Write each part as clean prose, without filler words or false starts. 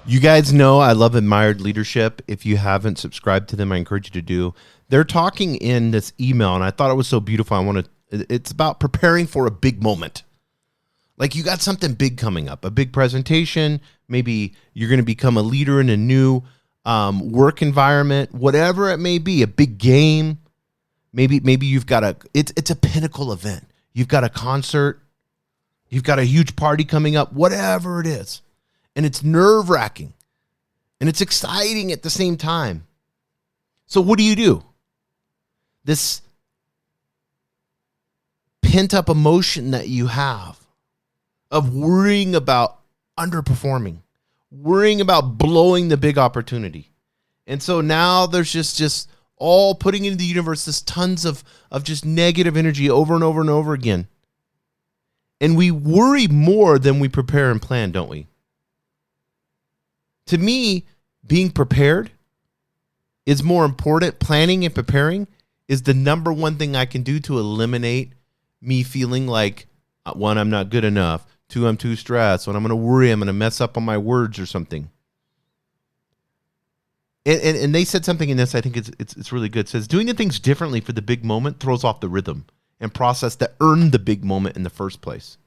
You guys know I love Admired Leadership. If you haven't subscribed to them, I encourage you to do. They're talking in this email, and I thought it was so beautiful. It's about preparing for a big moment. Like you got something big coming up, a big presentation. Maybe you're going to become a leader in a new work environment, whatever it may be, a big game. Maybe you've got it's a pinnacle event. You've got a concert. You've got a huge party coming up, whatever it is. And it's nerve-wracking. And it's exciting at the same time. So what do? This pent-up emotion that you have of worrying about underperforming, worrying about blowing the big opportunity. And so now there's just all putting into the universe this tons of just negative energy over and over and over again. And we worry more than we prepare and plan, don't we? To me, being prepared is more important. Planning and preparing is the number one thing I can do to eliminate me feeling like, one, I'm not good enough. Two, I'm too stressed. When I'm going to worry, I'm going to mess up on my words or something. And they said something in this, I think it's really good. It says, doing the things differently for the big moment throws off the rhythm and process that earned the big moment in the first place.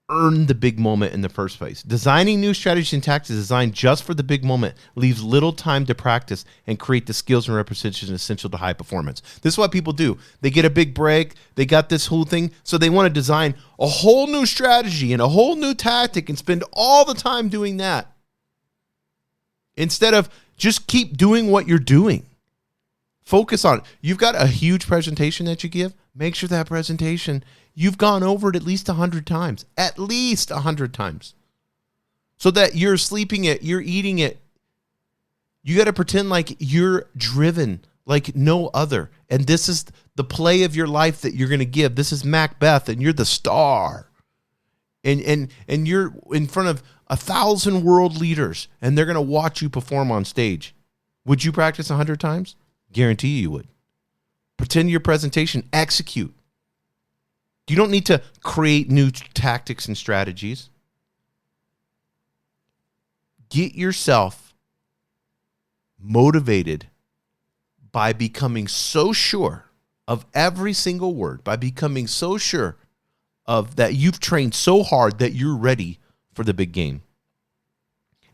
Earn the big moment in the first place. Designing new strategies and tactics designed just for the big moment leaves little time to practice and create the skills and representation essential to high performance. This is what people do. They get a big break. They got this whole thing. So they want to design a whole new strategy and a whole new tactic and spend all the time doing that. Instead of just keep doing what you're doing. Focus on it. You've got a huge presentation that you give. Make sure that presentation, you've gone over it at least 100 times. At least 100 times. So that you're sleeping it, you're eating it. You got to pretend like you're driven like no other. And this is the play of your life that you're going to give. This is Macbeth, and you're the star. And you're in front of 1,000 world leaders, and they're going to watch you perform on stage. Would you practice 100 times? Guarantee you would. Pretend your presentation, execute. You don't need to create new tactics and strategies. Get yourself motivated by becoming so sure of every single word, by becoming so sure of that you've trained so hard that you're ready for the big game.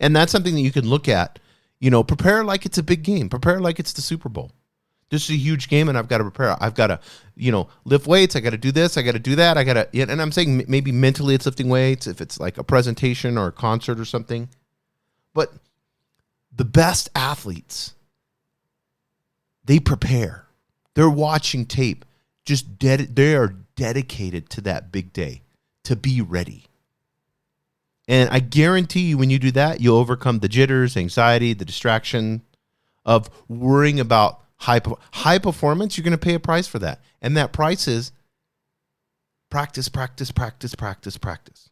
And that's something that you can look at. Prepare like it's a big game. Prepare like it's the Super Bowl. This is a huge game, and I've got to prepare. I've got to, lift weights. I got to do this. I got to do that. And I'm saying maybe mentally it's lifting weights if it's like a presentation or a concert or something. But the best athletes, they prepare. They're watching tape. They are dedicated to that big day to be ready. And I guarantee you when you do that, you'll overcome the jitters, anxiety, the distraction of worrying about high performance. You're going to pay a price for that. And that price is practice, practice, practice, practice, practice.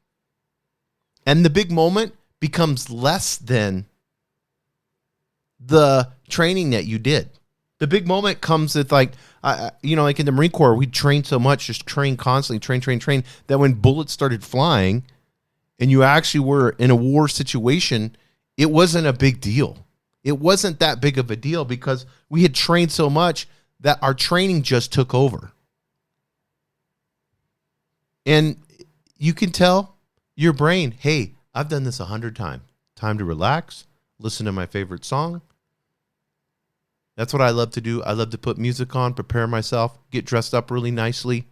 And the big moment becomes less than the training that you did. The big moment comes with like in the Marine Corps, we trained so much, just train constantly, train, that when bullets started flying and you actually were in a war situation, it wasn't a big deal. It wasn't that big of a deal because we had trained so much that our training just took over. And you can tell your brain, hey, I've done this 100 times. Time to relax, listen to my favorite song. That's what I love to do. I love to put music on, prepare myself, get dressed up really nicely.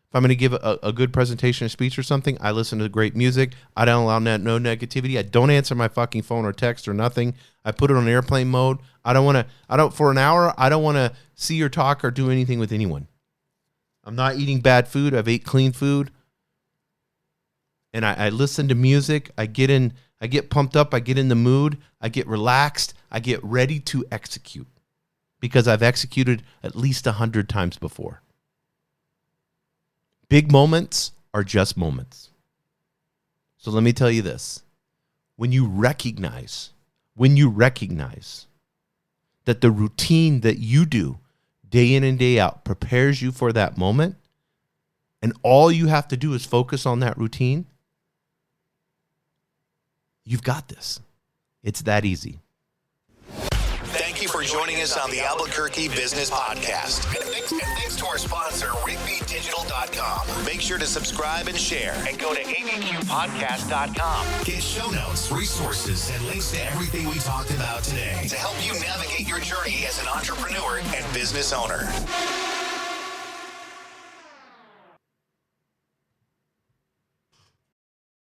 If I'm going to give a good presentation or speech or something, I listen to great music. I don't allow no negativity. I don't answer my fucking phone or text or nothing. I put it on airplane mode. For an hour, I don't want to see or talk or do anything with anyone. I'm not eating bad food. I've ate clean food. And I listen to music. I get pumped up. I get in the mood. I get relaxed. I get ready to execute because I've executed at least 100 times before. Big moments are just moments. So let me tell you this. When you recognize that the routine that you do day in and day out prepares you for that moment, and all you have to do is focus on that routine, you've got this. It's that easy. Thank you for joining us on the Albuquerque Business Podcast. And thanks to our sponsor, RigbyDigital.com. Make sure to subscribe and share. And go to abqpodcast.com. Get show notes, resources, and links to everything we talked about today to help you navigate your journey as an entrepreneur and business owner.